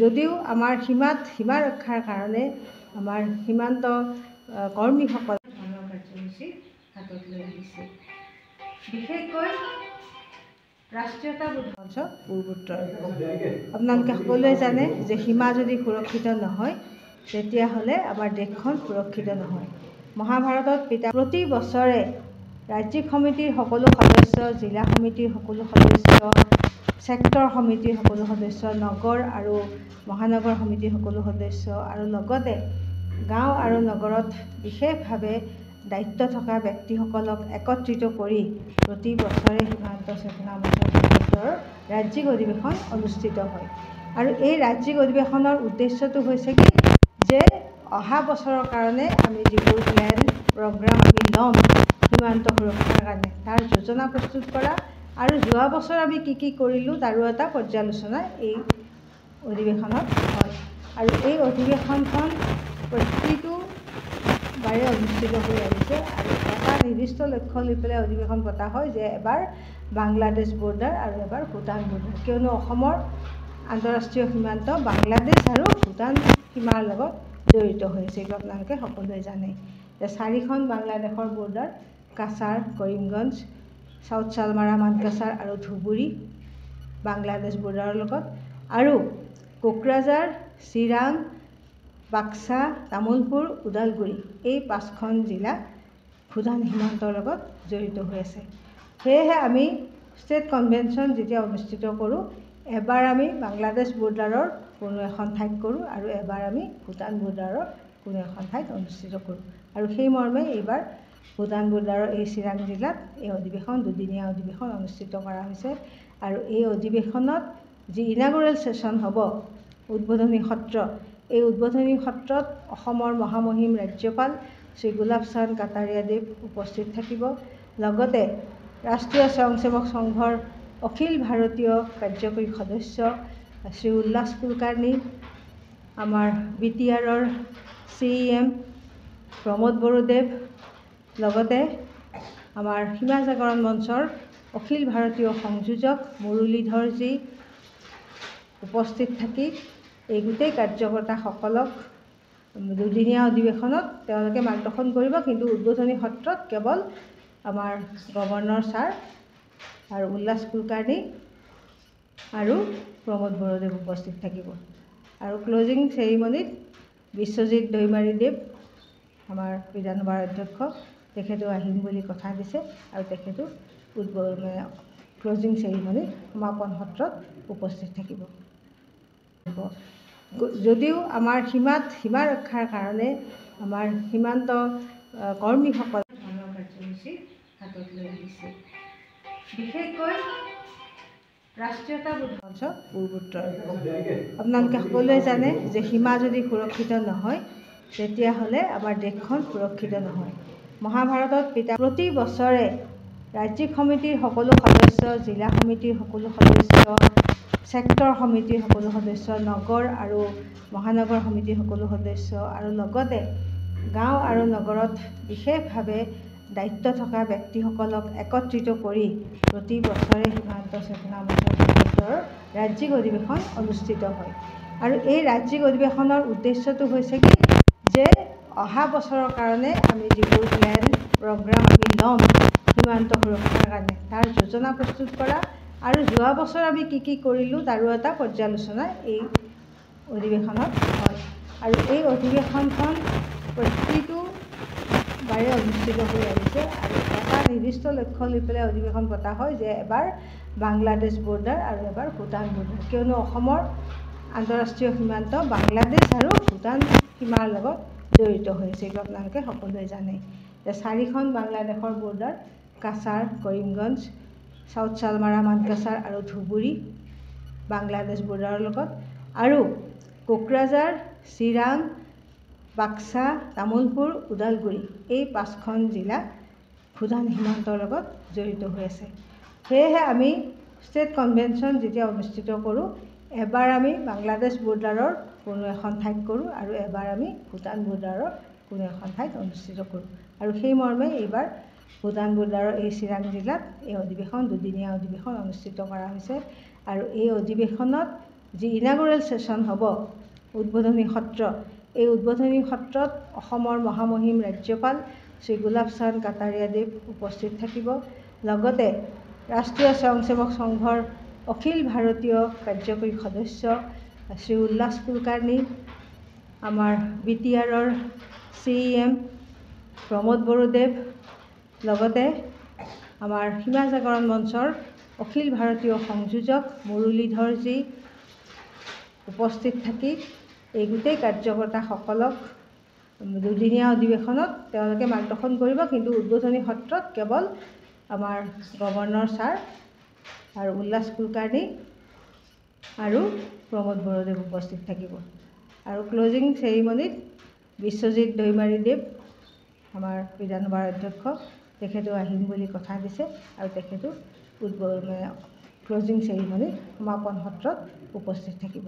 যদিও আমাৰ সীমা ৰক্ষাৰ কাৰণে আমাৰ সীমান্ত কৰ্মীসকল ধৰণৰ কাৰ্যসূচী হাতত লৈ আহিছে। বিশেষকৈ ৰাষ্ট্ৰীয়তাবোধ অঞ্চল পূৰ্বোত্তৰ। আপোনালোকে সকলোৱে জানে যে সীমা যদি সুৰক্ষিত নহয় তেতিয়াহ'লে আমাৰ দেশখন সুৰক্ষিত নহয়। মহাভাৰতত প্ৰতি বছৰে ৰাজ্যিক সমিতিৰ সকলো সদস্য, জিলা সমিতিৰ সকলো সদস্য, ছেক্টৰ সমিতিৰ সকলো সদস্য, নগৰ আৰু মহানগৰ সমিতিৰ সকলো সদস্য আৰু লগতে গাঁও আৰু নগৰত বিশেষভাৱে দায়িত্ব থকা ব্যক্তিসকলক একত্ৰিত কৰি প্ৰতি বছৰে সীমান্ত চেতনা মঞ্চৰ ৰাজ্যিক অধিৱেশন অনুষ্ঠিত হয়। আৰু এই ৰাজ্যিক অধিৱেশনৰ উদ্দেশ্যটো হৈছে কি যে অহা বছৰৰ কাৰণে আমি যিবোৰ প্লেন প্ৰগ্ৰাম আমি ল'ম সীমান্ত সুৰক্ষাৰ কাৰণে তাৰ যোজনা প্ৰস্তুত কৰা আৰু যোৱা বছৰ আমি কি কৰিলোঁ তাৰো এটা পৰ্যালোচনা এই অধিৱেশনত হয়। আৰু এই অধিৱেশনখন প্ৰতিটো বাৰে অনুষ্ঠিত হৈ আহিছে আৰু এটা নিৰ্দিষ্ট লক্ষ্য লৈ পেলাই অধিৱেশন পতা হয় যে এবাৰ বাংলাদেশ বৰ্ডাৰ আৰু এবাৰ ভূটান বৰ্ডাৰ, কিয়নো অসমৰ আন্তঃৰাষ্ট্ৰীয় সীমান্ত বাংলাদেশ আৰু ভূটান সীমাৰ লগত জড়িত হৈ আছে। এইটো আপোনালোকে সকলোৱে জানে যে 4খন বাংলাদেশৰ বৰ্ডাৰ কাছাৰ, কৰিমগঞ্জ, চাউথ চালমাৰা, মানকাছাৰ আৰু ধুবুৰী বাংলাদেশ বৰ্ডাৰৰ লগত, আৰু কোকৰাঝাৰ, চিৰাং, বাক্সা, তামুলপুৰ, ওদালগুৰি এই 5খন জিলা ভূটান সীমান্তৰ লগত জড়িত হৈ আছে। সেয়েহে আমি ষ্টেট কনভেনশ্যন যেতিয়া অনুষ্ঠিত কৰোঁ এবাৰ আমি বাংলাদেশ বৰ্ডাৰৰ কোনো এখন ঠাইত কৰোঁ আৰু এবাৰ আমি ভূটান বৰ্ডাৰৰ কোনো এখন ঠাইত অনুষ্ঠিত কৰোঁ। আৰু সেই মৰ্মে এইবাৰ ভূটান বৰ্ডাৰৰ এই চিৰাং জিলাত এই অধিৱেশন দুদিনীয়া অধিৱেশন অনুষ্ঠিত কৰা হৈছে। আৰু এই অধিৱেশনত যি ইনাগুৰেল ছেশ্যন হ'ব উদ্বোধনী সত্ৰ, এই উদ্বোধনী সত্ৰত অসমৰ মহামহিম ৰাজ্যপাল শ্ৰী গোলাপ চান্দ কাটাৰিয়াদেৱ উপস্থিত থাকিব। লগতে ৰাষ্ট্ৰীয় স্বয়ংসেৱক সংঘৰ অখিল ভাৰতীয় কাৰ্যকৰী সদস্য শ্ৰী উল্লাস কুলকাৰ্ণী, আমাৰ BTRৰ CEM প্ৰমোদ বড়োদেৱ, লগতে আমাৰ সীমা জাগৰণ মঞ্চৰ অখিল ভাৰতীয় সংযোজক মুৰলীধৰজী উপস্থিত থাকি এই গোটেই কাৰ্যকৰ্তাসকলক দুদিনীয়া অধিৱেশনত তেওঁলোকে মাৰ্গদৰ্শন কৰিব। কিন্তু উদ্বোধনী সত্ৰত কেৱল আমাৰ গভৰ্ণৰ ছাৰ আৰু উল্লাস কুলকাৰ্ণী আৰু প্ৰমোদ বড়োদেৱ উপস্থিত থাকিব। আৰু ক্লজিং চেৰিমনিত বিশ্বজিৎ দৈমাৰীদেৱ আমাৰ বিধানসভাৰ অধ্যক্ষ তেখেতেও আহিম বুলি কথা দিছে আৰু তেখেতো ক্লজিং চেৰিমনিত সমাপন সত্ৰত উপস্থিত থাকিব। যদিও আমাৰ সীমা ৰক্ষাৰ কাৰণে আমাৰ সীমান্ত কৰ্মীসকল ধৰণৰ কাৰ্যসূচী হাতত লৈ আহিছে। বিশেষকৈ ৰাষ্ট্ৰীয়তাবোধ অঞ্চল পূৰ্বোত্তৰ। আপোনালোকে সকলোৱে জানে যে সীমা যদি সুৰক্ষিত নহয় তেতিয়াহ'লে আমাৰ দেশখন সুৰক্ষিত নহয়। মহাভাৰতত প্ৰতি বছৰে ৰাজ্যিক সমিতিৰ সকলো সদস্য, জিলা সমিতিৰ সকলো সদস্য, ছেক্টৰ সমিতিৰ সকলো সদস্য, নগৰ আৰু মহানগৰ সমিতিৰ সকলো সদস্য আৰু লগতে গাঁও আৰু নগৰত বিশেষভাৱে দায়িত্ব থকা ব্যক্তিসকলক একত্ৰিত কৰি প্ৰতি বছৰে সীমান্ত চেতনা মঞ্চৰ ৰাজ্যিক অধিৱেশন অনুষ্ঠিত হয়। আৰু এই ৰাজ্যিক অধিৱেশনৰ উদ্দেশ্যটো হৈছে কি যে অহা বছৰৰ কাৰণে আমি যিবোৰ প্লেন প্ৰগ্ৰাম আমি ল'ম সীমান্ত সুৰক্ষাৰ কাৰণে তাৰ যোজনা প্ৰস্তুত কৰা আৰু যোৱা বছৰ আমি কি কৰিলোঁ তাৰো এটা পৰ্যালোচনা এই অধিৱেশনত হয়। আৰু এই অধিৱেশনখন প্ৰতিটো বাৰে অনুষ্ঠিত হৈ আহিছে আৰু এটা নিৰ্দিষ্ট লক্ষ্য লৈ পেলাই অধিৱেশন পতা হয় যে এবাৰ বাংলাদেশ বৰ্ডাৰ আৰু এবাৰ ভূটান বৰ্ডাৰ, কিয়নো অসমৰ আন্তঃৰাষ্ট্ৰীয় সীমান্ত বাংলাদেশ আৰু ভূটান সীমাৰ লগত জড়িত হৈ আছে। এইটো আপোনালোকে সকলোৱে জানে যে 4খন বাংলাদেশৰ বৰ্ডাৰ কাছাৰ, কৰিমগঞ্জ, চাউথ চালমাৰা, মানকাছাৰ আৰু ধুবুৰী বাংলাদেশ বৰ্ডাৰৰ লগত, আৰু কোকৰাঝাৰ, চিৰাং, বাক্সা, তামুলপুৰ, ওদালগুৰি এই 5খন জিলা ভূটান সীমান্তৰ লগত জড়িত হৈ আছে। সেয়েহে আমি ষ্টেট কনভেনশ্যন যেতিয়া অনুষ্ঠিত কৰোঁ এবাৰ আমি বাংলাদেশ বৰ্ডাৰৰ কোনো এখন ঠাইত কৰোঁ আৰু এবাৰ আমি ভূটান বৰ্ডাৰৰ কোনো এখন ঠাইত অনুষ্ঠিত কৰোঁ। আৰু সেই মৰ্মে এইবাৰ ভূটান বৰ্ডাৰৰ এই চিৰাং জিলাত এই অধিৱেশন দুদিনীয়া অধিৱেশন অনুষ্ঠিত কৰা হৈছে। আৰু এই অধিৱেশনত যি ইনাগুৰেল ছেশ্যন হ'ব উদ্বোধনী সত্ৰ, এই উদ্বোধনী সত্ৰত অসমৰ মহামহিম ৰাজ্যপাল শ্ৰী গোলাপ চান্দ কাটাৰিয়াদেৱ উপস্থিত থাকিব। লগতে ৰাষ্ট্ৰীয় স্বয়ংসেৱক সংঘৰ অখিল ভাৰতীয় কাৰ্যকৰী সদস্য শ্ৰী উল্লাস কুলকাৰ্ণী, আমাৰ BTRৰ CEM প্ৰমোদ বড়োদেৱ, লগতে আমাৰ সীমা জাগৰণ মঞ্চৰ অখিল ভাৰতীয় সংযোজক মুৰলীধৰজী উপস্থিত থাকি এই গোটেই কাৰ্যকৰ্তাসকলক দুদিনীয়া অধিৱেশনত তেওঁলোকে মাৰ্গদৰ্শন কৰিব। কিন্তু উদ্বোধনী সত্ৰত কেৱল আমাৰ গভৰ্ণৰ ছাৰ আৰু উল্লাস কুলকাৰ্ণী আৰু প্ৰমোদ বড়োদেৱ উপস্থিত থাকিব। আৰু ক্লজিং চেৰিমনিত বিশ্বজিৎ দৈমাৰীদেৱ, আমাৰ বিধানসভাৰ অধ্যক্ষ, তেখেতো আহিম বুলি কথা দিছে আৰু তেখেতো ক্লজিং চেৰিমনিত সমাপন সত্ৰত উপস্থিত থাকিব।